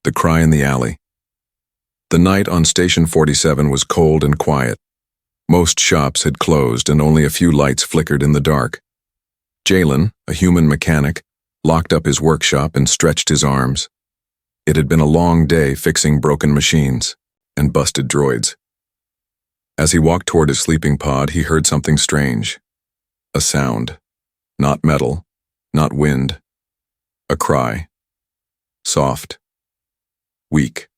The cry in the alley. The night on Station 47 was cold and quiet. Most shops had closed and only a few lights flickered in the dark. Jalen, a human mechanic, locked up his workshop and stretched his arms. It had been a long day fixing broken machines and busted droids. As he walked toward his sleeping pod, he heard something strange. A sound. Not metal, not wind. A cry. Soft. Weak.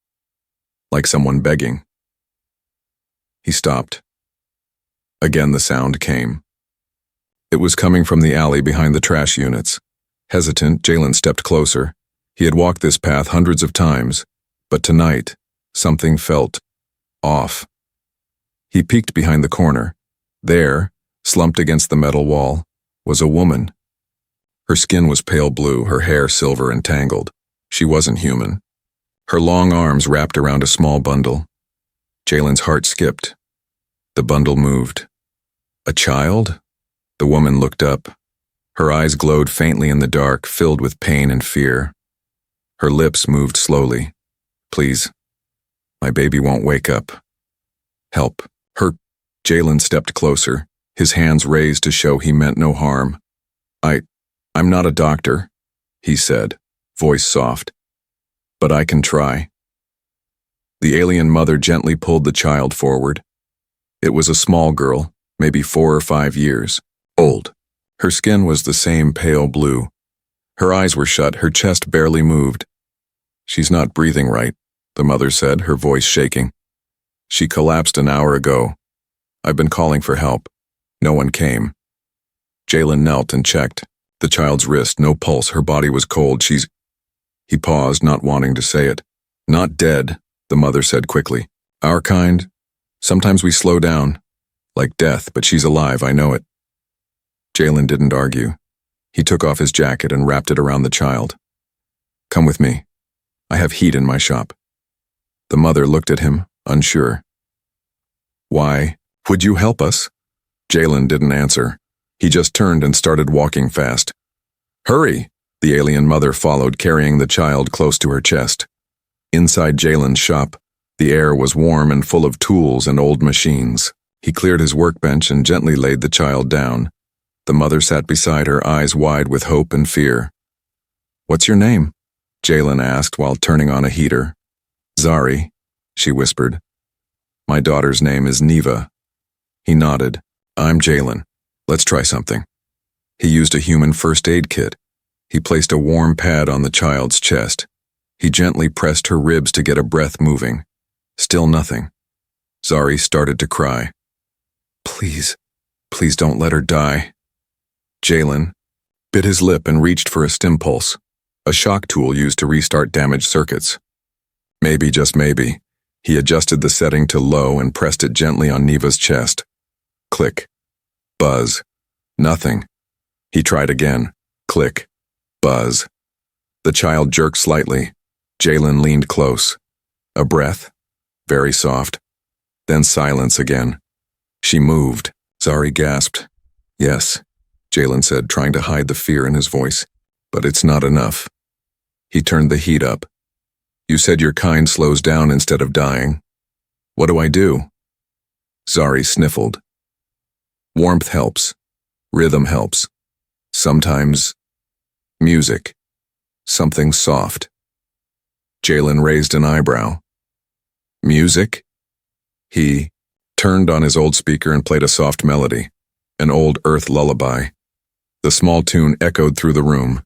Like someone begging. He stopped. Again the sound came. It was coming from the alley behind the trash units. Hesitant, Jalen stepped closer. He had walked this path hundreds of times, but tonight, something felt off. He peeked behind the corner. There, slumped against the metal wall, was a woman. Her skin was pale blue, her hair silver and tangled. She wasn't human. Her long arms wrapped around a small bundle. Jalen's heart skipped. The bundle moved. A child? The woman looked up. Her eyes glowed faintly in the dark, filled with pain and fear. Her lips moved slowly. Please. My baby won't wake up. Help. Her. Jalen stepped closer, his hands raised to show he meant no harm. I'm not a doctor, he said, voice soft. But I can try. The alien mother gently pulled the child forward. It was a small girl, maybe 4 or 5 years old. Her skin was the same pale blue. Her eyes were shut, her chest barely moved. She's not breathing right, the mother said, her voice shaking. She collapsed an hour ago. I've been calling for help. No one came. Jalen knelt and checked. The child's wrist, no pulse, her body was cold. He paused, not wanting to say it. Not dead, the mother said quickly. Our kind, sometimes we slow down. Like death, but she's alive, I know it. Jalen didn't argue. He took off his jacket and wrapped it around the child. Come with me. I have heat in my shop. The mother looked at him, unsure. Why? Would you help us? Jalen didn't answer. He just turned and started walking fast. Hurry! The alien mother followed, carrying the child close to her chest. Inside Jalen's shop, the air was warm and full of tools and old machines. He cleared his workbench and gently laid the child down. The mother sat beside her, eyes wide with hope and fear. What's your name? Jalen asked while turning on a heater. Zari, she whispered. My daughter's name is Neva. He nodded. I'm Jalen. Let's try something. He used a human first aid kit. He placed a warm pad on the child's chest. He gently pressed her ribs to get a breath moving. Still nothing. Zari started to cry. Please don't let her die. Jalen bit his lip and reached for a stim pulse, a shock tool used to restart damaged circuits. Maybe, just maybe, he adjusted the setting to low and pressed it gently on Neva's chest. Click. Buzz. Nothing. He tried again. Click. Buzz. The child jerked slightly. Jalen leaned close. A breath. Very soft. Then silence again. She moved. Zari gasped. Yes, Jalen said, trying to hide the fear in his voice. But it's not enough. He turned the heat up. You said your kind slows down instead of dying. What do I do? Zari sniffled. Warmth helps. Rhythm helps. Sometimes music. Something soft. Jalen raised an eyebrow. Music? He turned on his old speaker and played a soft melody, an old earth lullaby. The small tune echoed through the room.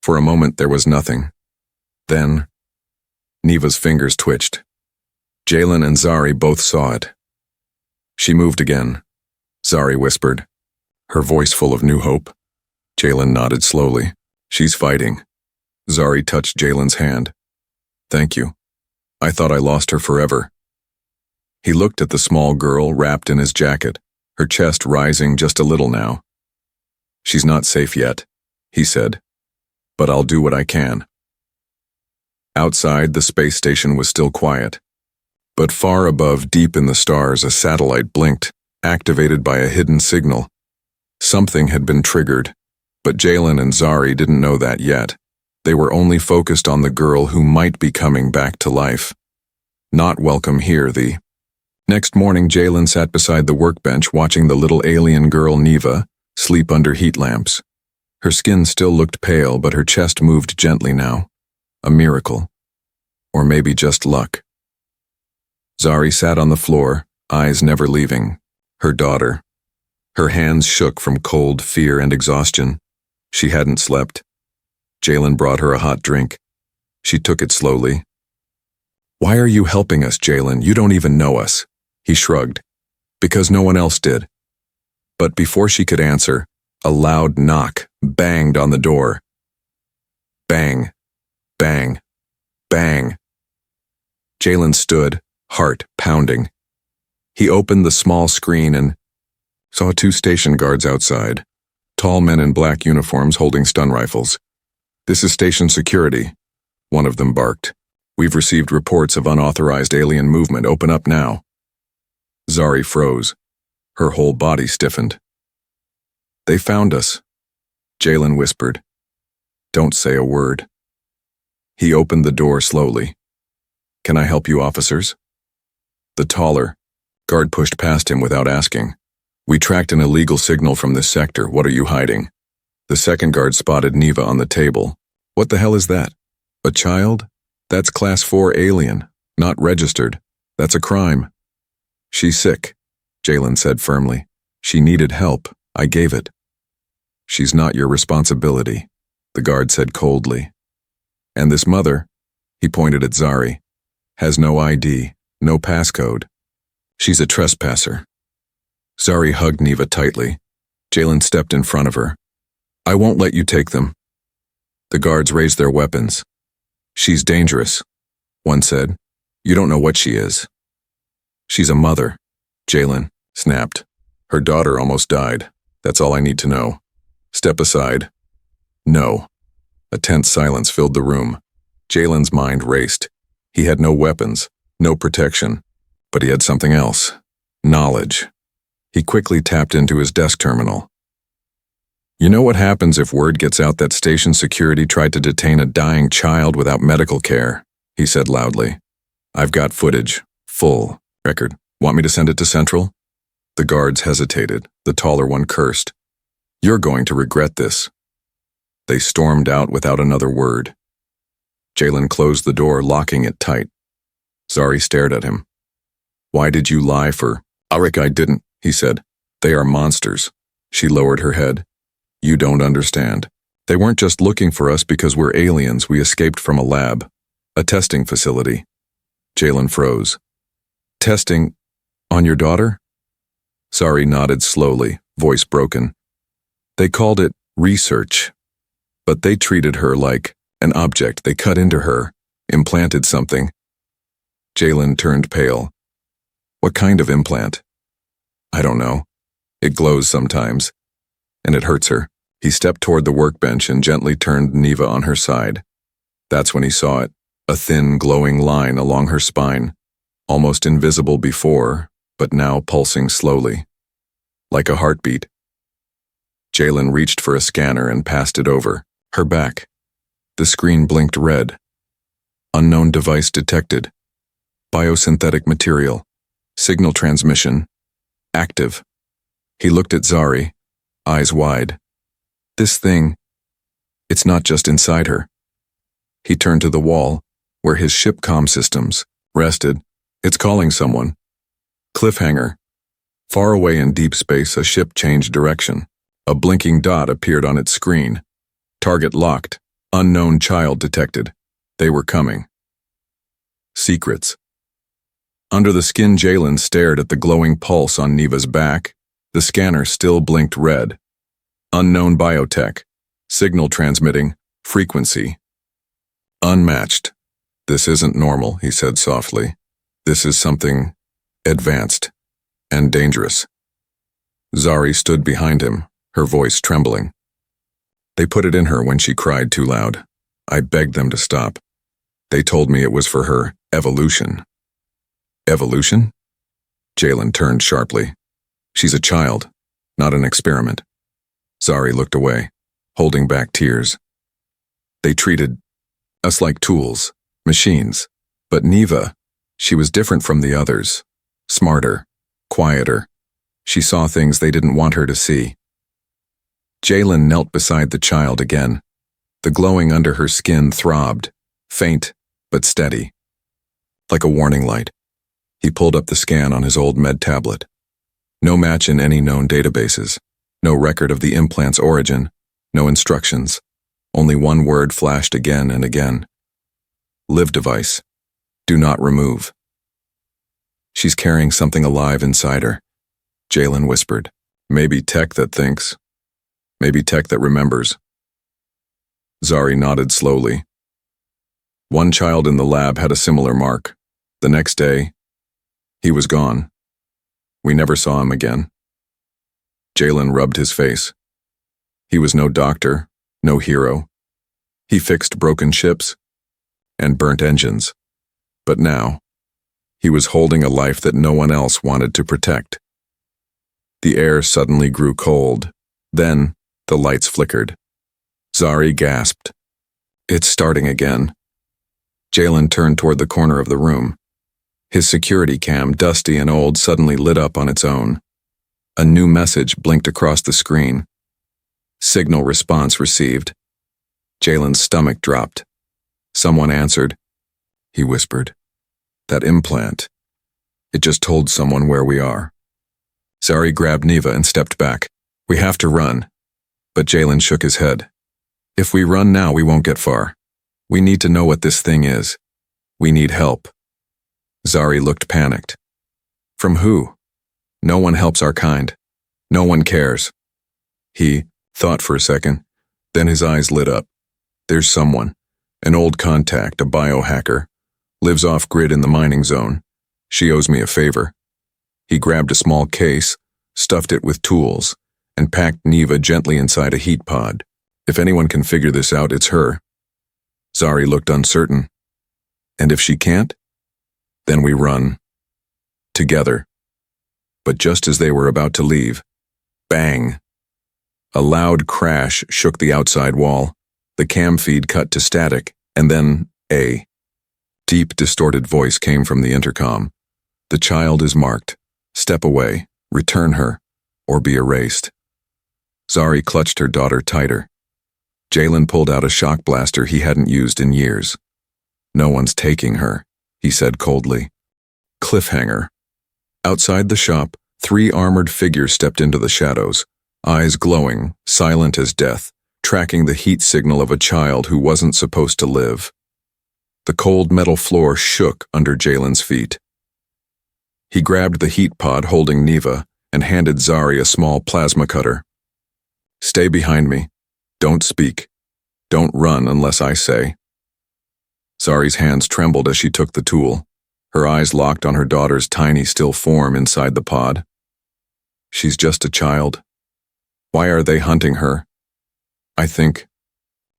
For a moment there was nothing. Then, Neva's fingers twitched. Jalen and Zari both saw it. She moved again. Zari whispered, her voice full of new hope. Jalen nodded slowly. She's fighting. Zari touched Jalen's hand. Thank you. I thought I lost her forever. He looked at the small girl wrapped in his jacket, her chest rising just a little now. She's not safe yet, he said, but I'll do what I can. Outside, the space station was still quiet, but far above, deep in the stars, a satellite blinked, activated by a hidden signal. Something had been triggered, but Jalen and Zari didn't know that yet. They were only focused on the girl who might be coming back to life. Not welcome here, the Next morning, Jalen sat beside the workbench watching the little alien girl Neva sleep under heat lamps. Her skin still looked pale, but her chest moved gently now. A miracle. Or maybe just luck. Zari sat on the floor, eyes never leaving. Her daughter. Her hands shook from cold, fear, and exhaustion. She hadn't slept. Jalen brought her a hot drink. She took it slowly. "Why are you helping us, Jalen? You don't even know us." He shrugged. "Because no one else did." But before she could answer, a loud knock banged on the door. Bang, bang, bang. Jalen stood, heart pounding. He opened the small screen and saw 2 station guards outside, tall men in black uniforms holding stun rifles. "This is station security," one of them barked. "We've received reports of unauthorized alien movement. Open up now." Zari froze. Her whole body stiffened. "They found us," Jalen whispered. "Don't say a word." He opened the door slowly. "Can I help you, officers?" The taller guard pushed past him without asking. "We tracked an illegal signal from this sector. What are you hiding?" The second guard spotted Neva on the table. "What the hell is that? A child? That's Class 4 alien, not registered. That's a crime." "She's sick," Jalen said firmly. "She needed help. I gave it." "She's not your responsibility," the guard said coldly. "And this mother," he pointed at Zari, "has no ID, no passcode. She's a trespasser." Zari hugged Neva tightly. Jalen stepped in front of her. "I won't let you take them." The guards raised their weapons. "She's dangerous," one said. "You don't know what she is." "She's a mother," Jalen snapped. "Her daughter almost died. That's all I need to know. Step aside." "No." A tense silence filled the room. Jalen's mind raced. He had no weapons, no protection, but he had something else. Knowledge. He quickly tapped into his desk terminal. "You know what happens if word gets out that station security tried to detain a dying child without medical care?" he said loudly. "I've got footage. Full record. Want me to send it to Central?" The guards hesitated. The taller one cursed. "You're going to regret this." They stormed out without another word. Jalen closed the door, locking it tight. Zari stared at him. "Why did you lie for—" "Arik, I didn't," he said. "They are monsters." She lowered her head. "You don't understand. They weren't just looking for us because we're aliens. We escaped from a lab, a testing facility." Jalen froze. "Testing on your daughter?" Zari nodded slowly, voice broken. "They called it research, but they treated her like an object. They cut into her, implanted something." Jalen turned pale. "What kind of implant?" "I don't know. It glows sometimes, and it hurts her." He stepped toward the workbench and gently turned Neva on her side. That's when he saw it, a thin, glowing line along her spine, almost invisible before, but now pulsing slowly, like a heartbeat. Jalen reached for a scanner and passed it over, her back. The screen blinked red. Unknown device detected. Biosynthetic material. Signal transmission. Active. He looked at Zari, eyes wide. "This thing, it's not just inside her." He turned to the wall, where his ship comm systems rested. "It's calling someone." Cliffhanger. Far away in deep space, a ship changed direction. A blinking dot appeared on its screen. Target locked. Unknown child detected. They were coming. Secrets. Under the skin, Jalen stared at the glowing pulse on Neva's back. The scanner still blinked red. Unknown biotech. Signal transmitting. Frequency. Unmatched. "This isn't normal," he said softly. "This is something advanced and dangerous." Zari stood behind him, her voice trembling. "They put it in her when she cried too loud. I begged them to stop. They told me it was for her evolution." "Evolution?" Jalen turned sharply. "She's a child, not an experiment." Zari looked away, holding back tears. They treated us like tools, machines. But Neva, she was different from the others. Smarter, quieter. She saw things they didn't want her to see. Jalen knelt beside the child again. The glowing under her skin throbbed, faint but steady. Like a warning light. He pulled up the scan on his old med tablet. No match in any known databases. No record of the implant's origin. No instructions. Only one word flashed again and again. Live device. Do not remove. She's carrying something alive inside her, Jalen whispered. Maybe tech that thinks. Maybe tech that remembers. Zari nodded slowly. One child in the lab had a similar mark. The next day, he was gone. We never saw him again. Jalen rubbed his face. He was no doctor, no hero. He fixed broken ships and burnt engines. But now, he was holding a life that no one else wanted to protect. The air suddenly grew cold. Then, the lights flickered. Zari gasped. It's starting again. Jalen turned toward the corner of the room. His security cam, dusty and old, suddenly lit up on its own. A new message blinked across the screen. Signal response received. Jalen's stomach dropped. Someone answered. He whispered. That implant. It just told someone where we are. Zari grabbed Neva and stepped back. We have to run. But Jalen shook his head. If we run now, we won't get far. We need to know what this thing is. We need help. Zari looked panicked. From who? No one helps our kind. No one cares. He thought for a second, then his eyes lit up. There's someone, an old contact, a biohacker, lives off-grid in the mining zone. She owes me a favor. He grabbed a small case, stuffed it with tools, and packed Neva gently inside a heat pod. If anyone can figure this out, it's her. Zari looked uncertain. And if she can't? Then we run. Together. But just as they were about to leave, bang! A loud crash shook the outside wall. The cam feed cut to static, and then a deep, distorted voice came from the intercom. The child is marked. Step away, return her, or be erased. Zari clutched her daughter tighter. Jalen pulled out a shock blaster he hadn't used in years. No one's taking her, he said coldly. Cliffhanger. Outside the shop, 3 armored figures stepped into the shadows, eyes glowing, silent as death, tracking the heat signal of a child who wasn't supposed to live. The cold metal floor shook under Jalen's feet. He grabbed the heat pod holding Neva and handed Zari a small plasma cutter. Stay behind me. Don't speak. Don't run unless I say. Zari's hands trembled as she took the tool. Her eyes locked on her daughter's tiny, still form inside the pod. She's just a child. Why are they hunting her? I think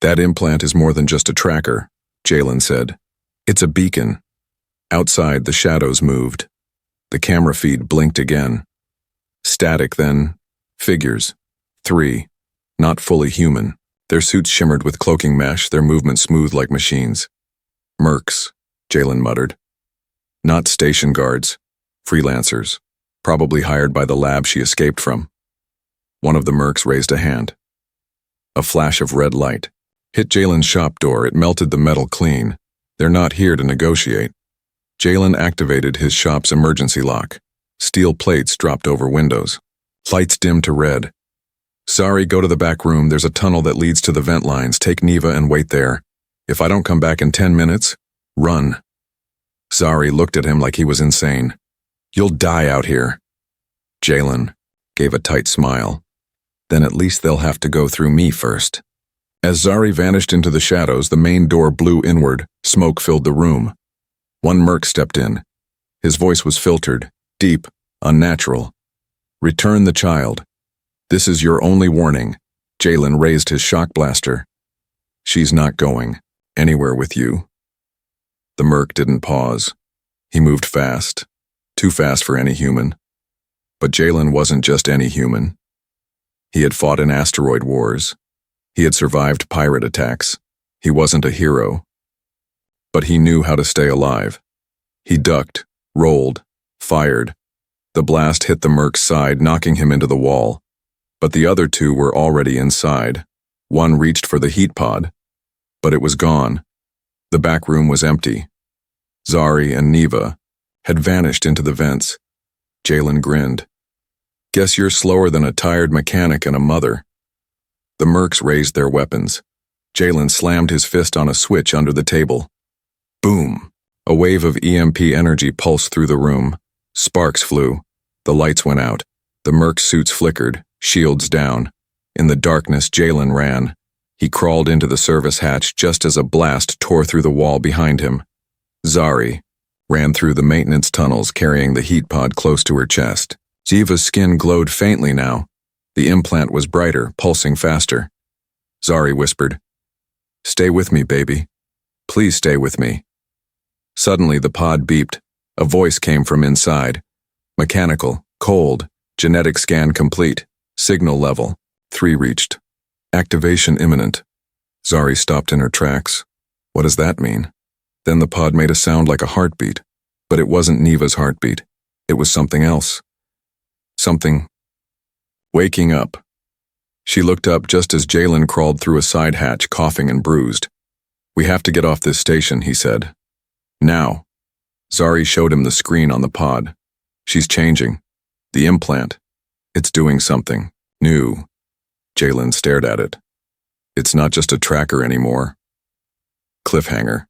that implant is more than just a tracker, Jalen said. It's a beacon. Outside, the shadows moved. The camera feed blinked again. Static, then figures. 3. Not fully human. Their suits shimmered with cloaking mesh, their movements smooth like machines. Mercs, Jalen muttered. Not station guards. Freelancers. Probably hired by the lab she escaped from. One of the mercs raised a hand. A flash of red light hit Jalen's shop door. It melted the metal clean. They're not here to negotiate. Jalen activated his shop's emergency lock. Steel plates dropped over windows. Lights dimmed to red. Sorry, go to the back room. There's a tunnel that leads to the vent lines. Take Neva and wait there. If I don't come back in 10 minutes, run. Zari looked at him like he was insane. You'll die out here. Jalen gave a tight smile. Then at least they'll have to go through me first. As Zari vanished into the shadows, the main door blew inward. Smoke filled the room. One merc stepped in. His voice was filtered, deep, unnatural. Return the child. This is your only warning. Jalen raised his shock blaster. She's not going anywhere with you. The merc didn't pause. He moved fast. Too fast for any human. But Jalen wasn't just any human. He had fought in asteroid wars. He had survived pirate attacks. He wasn't a hero, but he knew how to stay alive. He ducked, rolled, fired. The blast hit the merc's side, knocking him into the wall. But the other two were already inside. One reached for the heat pod, but it was gone. The back room was empty. Zari and Neva had vanished into the vents. Jalen grinned. Guess you're slower than a tired mechanic and a mother. The mercs raised their weapons. Jalen slammed his fist on a switch under the table. Boom! A wave of EMP energy pulsed through the room. Sparks flew. The lights went out. The merc suits flickered, shields down. In the darkness, Jalen ran. He crawled into the service hatch just as a blast tore through the wall behind him. Zari ran through the maintenance tunnels, carrying the heat pod close to her chest. Ziva's skin glowed faintly now. The implant was brighter, pulsing faster. Zari whispered, "Stay with me, baby. Please stay with me." Suddenly, the pod beeped. A voice came from inside. Mechanical, cold, genetic scan complete. Signal level 3 reached. Activation imminent. Zari stopped in her tracks. What does that mean? Then the pod made a sound like a heartbeat. But it wasn't Neva's heartbeat. It was something else. Something. Waking up. She looked up just as Jalen crawled through a side hatch, coughing and bruised. "We have to get off this station," he said. "Now." Zari showed him the screen on the pod. "She's changing. The implant. It's doing something new." Jalen stared at it. "It's not just a tracker anymore." Cliffhanger.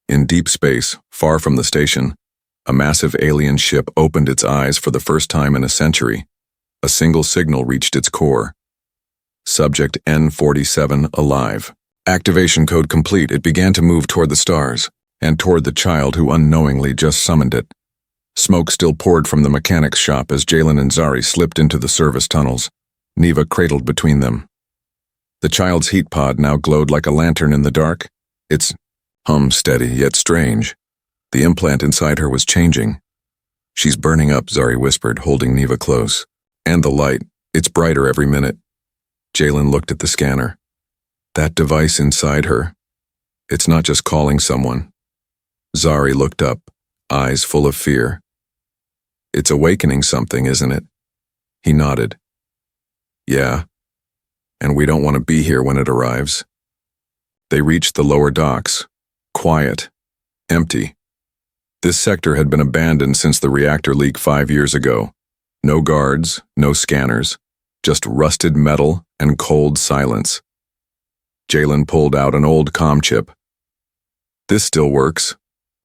In deep space, far from the station, a massive alien ship opened its eyes for the first time in a century. A single signal reached its core. Subject N47 alive. Activation code complete. It began to move toward the stars, and toward the child who unknowingly just summoned it. Smoke still poured from the mechanic's shop as Jalen and Zari slipped into the service tunnels. Neva cradled between them. The child's heat pod now glowed like a lantern in the dark. Its hum steady yet strange. The implant inside her was changing. "She's burning up," Zari whispered, holding Neva close. "And the light. It's brighter every minute." Jalen looked at the scanner. That device inside her. It's not just calling someone. Zari looked up, eyes full of fear. "It's awakening something, isn't it?" He nodded. "Yeah. And we don't want to be here when it arrives." They reached the lower docks. Quiet. Empty. This sector had been abandoned since the reactor leak 5 years ago. No guards, no scanners, just rusted metal and cold silence. Jalen pulled out an old comm chip. "This still works.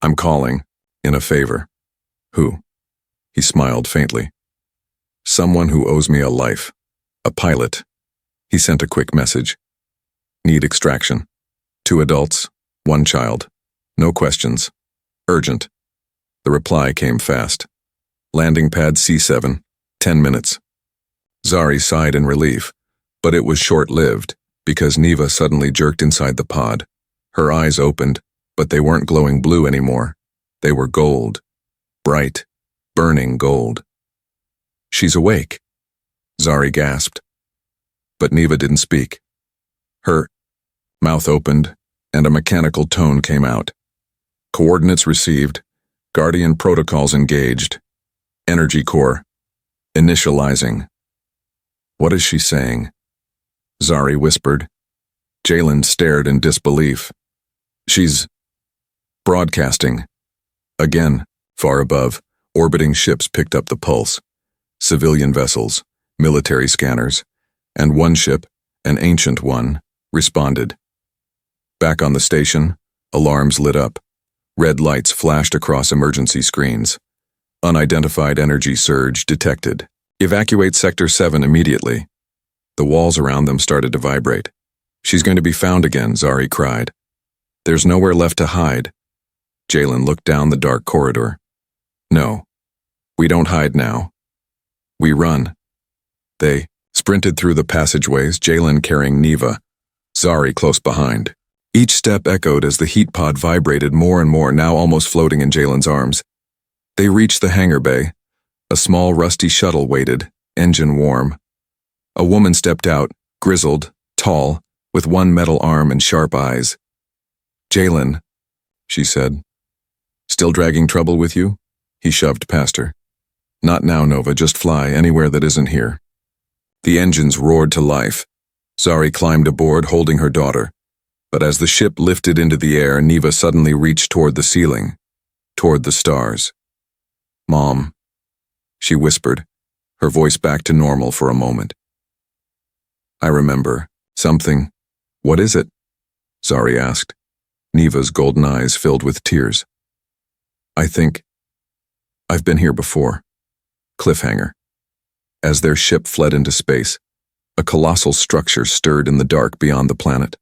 I'm calling, in a favor." "Who?" He smiled faintly. "Someone who owes me a life. A pilot." He sent a quick message. "Need extraction. 2 adults, 1 child. No questions. Urgent." The reply came fast. "Landing pad C7, 10 minutes." Zari sighed in relief, but it was short-lived because Neva suddenly jerked inside the pod. Her eyes opened, but they weren't glowing blue anymore. They were gold. Bright, burning gold. "She's awake," Zari gasped. But Neva didn't speak. Her mouth opened, and a mechanical tone came out. "Coordinates received. Guardian protocols engaged. Energy core. Initializing." "What is she saying?" Zari whispered. Jalen stared in disbelief. "She's broadcasting." Again, far above, orbiting ships picked up the pulse. Civilian vessels, military scanners, and one ship, an ancient one, responded. Back on the station, alarms lit up. Red lights flashed across emergency screens. Unidentified energy surge detected. "Evacuate Sector 7 immediately." The walls around them started to vibrate. "She's going to be found again," Zari cried. "There's nowhere left to hide." Jalen looked down the dark corridor. "No, we don't hide now. We run." They sprinted through the passageways, Jalen carrying Neva, Zari close behind. Each step echoed as the heat pod vibrated more and more, now almost floating in Jalen's arms. They reached the hangar bay. A small rusty shuttle waited, engine warm. A woman stepped out, grizzled, tall, with one metal arm and sharp eyes. Jalen, she said. Still dragging trouble with you? He shoved past her. Not now, Nova, just fly anywhere that isn't here. The engines roared to life. Zari climbed aboard, holding her daughter. But as the ship lifted into the air, Neva suddenly reached toward the ceiling, toward the stars. Mom, she whispered, her voice back to normal for a moment. I remember. Something. What is it? Zari asked, Neva's golden eyes filled with tears. I think I've been here before. Cliffhanger. As their ship fled into space, a colossal structure stirred in the dark beyond the planet.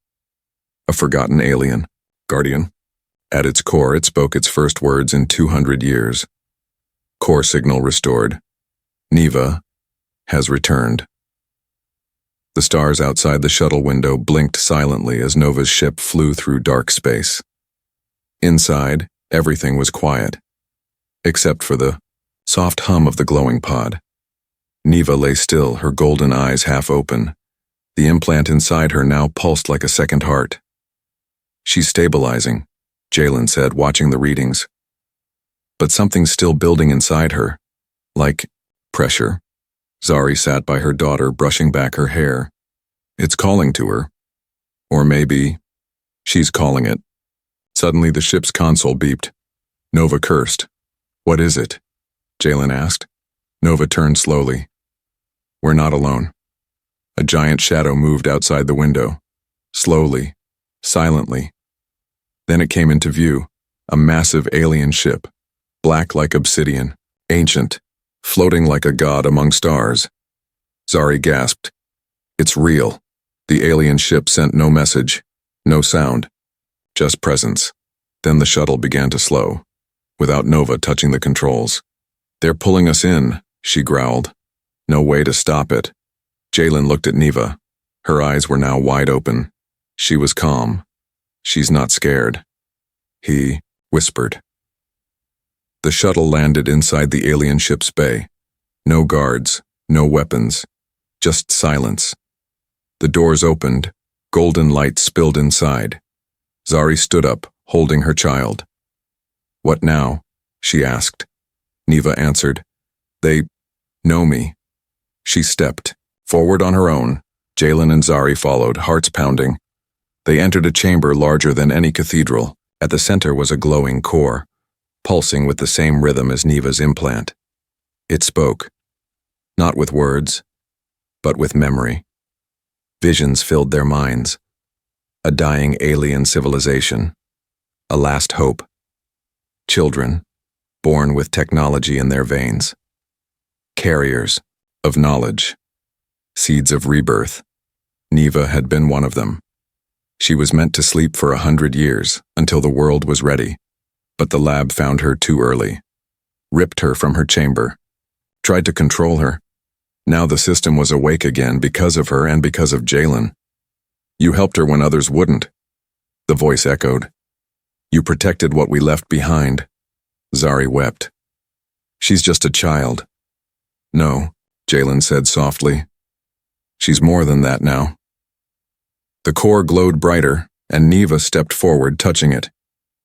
A forgotten alien, guardian. At its core, it spoke its first words in 200 years. Core signal restored. Neva has returned. The stars outside the shuttle window blinked silently as Nova's ship flew through dark space. Inside, everything was quiet, except for the soft hum of the glowing pod. Neva lay still, her golden eyes half open. The implant inside her now pulsed like a second heart. She's stabilizing, Jalen said, watching the readings. But something's still building inside her, like pressure. Zari sat by her daughter, brushing back her hair. It's calling to her. Or maybe she's calling it. Suddenly the ship's console beeped. Nova cursed. What is it? Jalen asked. Nova turned slowly. We're not alone. A giant shadow moved outside the window. Slowly, silently. Then it came into view, a massive alien ship, black like obsidian, ancient, floating like a god among stars. Zari gasped. It's real. The alien ship sent no message, no sound, just presence. Then the shuttle began to slow, without Nova touching the controls. They're pulling us in, she growled. No way to stop it. Jalen looked at Neva. Her eyes were now wide open. She was calm. She's not scared. He whispered. The shuttle landed inside the alien ship's bay. No guards, no weapons, just silence. The doors opened, golden light spilled inside. Zari stood up, holding her child. What now? She asked. Neva answered. They know me. She stepped forward on her own. Jalen and Zari followed, hearts pounding. They entered a chamber larger than any cathedral. At the center was a glowing core, pulsing with the same rhythm as Neva's implant. It spoke, not with words, but with memory. Visions filled their minds. A dying alien civilization. A last hope. Children, born with technology in their veins. Carriers of knowledge. Seeds of rebirth. Neva had been one of them. She was meant to sleep for 100 years, until the world was ready. But the lab found her too early. Ripped her from her chamber. Tried to control her. Now the system was awake again because of her and because of Jalen. You helped her when others wouldn't. The voice echoed. You protected what we left behind. Zari wept. She's just a child. No, Jalen said softly. She's more than that now. The core glowed brighter, and Neva stepped forward, touching it.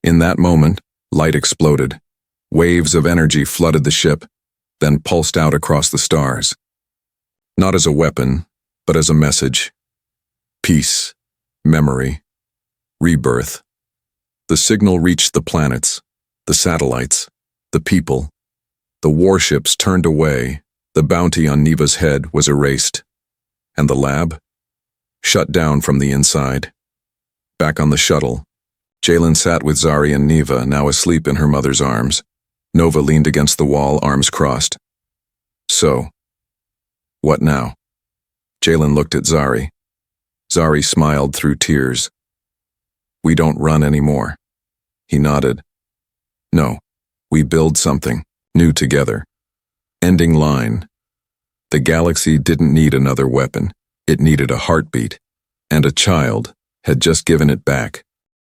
In that moment, light exploded. Waves of energy flooded the ship, then pulsed out across the stars. Not as a weapon, but as a message. Peace, memory, rebirth. The signal reached the planets, the satellites, the people. The warships turned away, the bounty on Neva's head was erased. And the lab? Shut down from the inside. Back on the shuttle, Jalen sat with Zari and Neva, now asleep in her mother's arms. Nova leaned against the wall, arms crossed. So, what now? Jalen looked at Zari. Zari smiled through tears. We don't run anymore. He nodded. No, we build something new together. Ending line. The galaxy didn't need another weapon. It needed a heartbeat, and a child had just given it back.